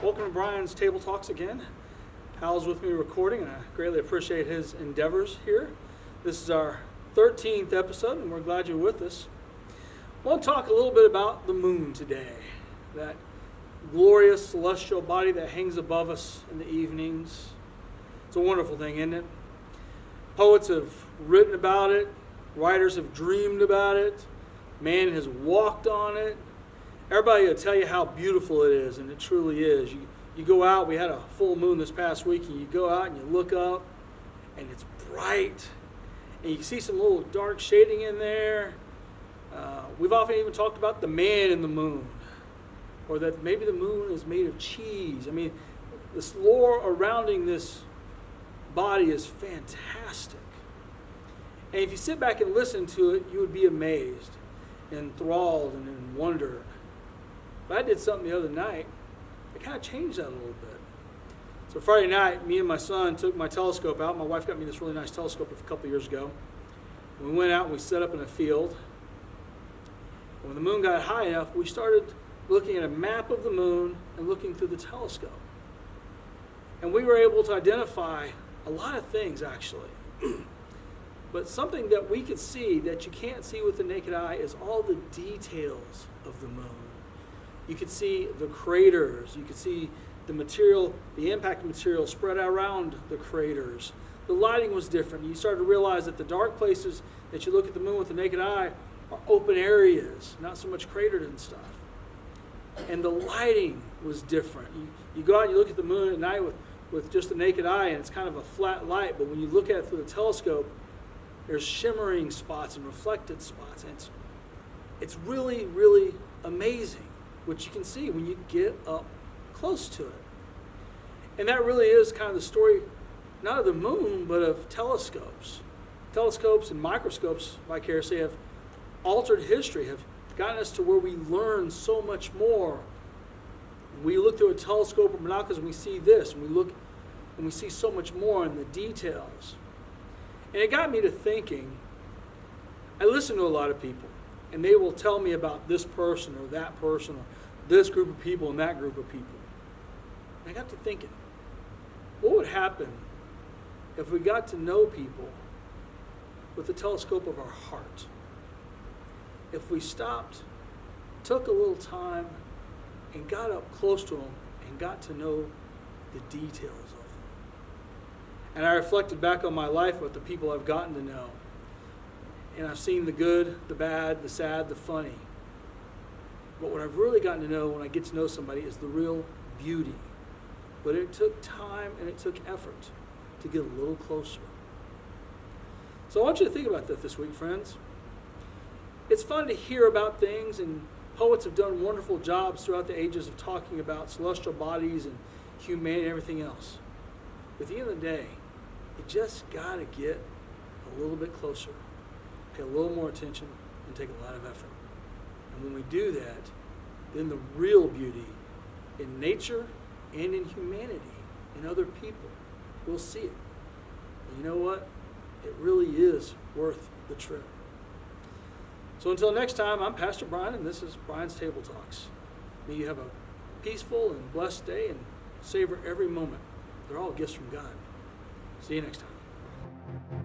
welcome to Brian's Table Talks again. Hal's with me recording, and I greatly appreciate his endeavors here. This is our 13th episode, and we're glad you're with us. I want to talk a little bit about the moon today, that glorious celestial body that hangs above us in the evenings. It's a wonderful thing, isn't it? Poets have written about it, writers have dreamed about it, man has walked on it. Everybody will tell you how beautiful it is, and it truly is. You go out, we had a full moon this past week, and you go out and you look up, and it's bright, and you can see some little dark shading in there. We've often even talked about the man in the moon, or that maybe the moon is made of cheese. I mean, this lore surrounding this body is fantastic. And if you sit back and listen to it, you would be amazed, enthralled, and in wonder. But I did something the other night that kind of changed that a little bit. So Friday night, me and my son took my telescope out. My wife got me this really nice telescope a couple years ago. We went out and we set up in a field. When the moon got high enough, we started looking at a map of the moon and looking through the telescope. And we were able to identify a lot of things, actually. But something that we could see that you can't see with the naked eye is all the details of the moon. You could see the craters. You could see the material, the impact material spread around the craters. The lighting was different. You started to realize that the dark places that you look at the moon with the naked eye are open areas, not so much cratered and stuff. And the lighting was different. You go out and you look at the moon at night with just the naked eye, and it's kind of a flat light. But when you look at it through the telescope, there's shimmering spots and reflected spots. And it's really, really amazing what you can see when you get up close to it. And that really is kind of the story, not of the moon, but of telescopes. Telescopes and microscopes, vicariously, have altered history, have gotten us to where we learn so much more. We look through a telescope or binoculars and we see this, and we look and we see so much more in the details. And it got me to thinking. I listen to a lot of people, and they will tell me about this person or that person or this group of people and that group of people. And I got to thinking, what would happen if we got to know people with the telescope of our heart? If we stopped, took a little time, and got up close to them and got to know the details of them. And I reflected back on my life with the people I've gotten to know. And I've seen the good, the bad, the sad, the funny. But what I've really gotten to know when I get to know somebody is the real beauty. But it took time and it took effort to get a little closer. So I want you to think about that this week, friends. It's fun to hear about things, and poets have done wonderful jobs throughout the ages of talking about celestial bodies and humanity and everything else. But at the end of the day, you just got to get a little bit closer, pay a little more attention, and take a lot of effort. And when we do that, then the real beauty in nature and in humanity, in other people, we'll see it. And you know what? It really is worth the trip. So until next time, I'm Pastor Brian, and this is Brian's Table Talks. May you have a peaceful and blessed day and savor every moment. They're all gifts from God. See you next time.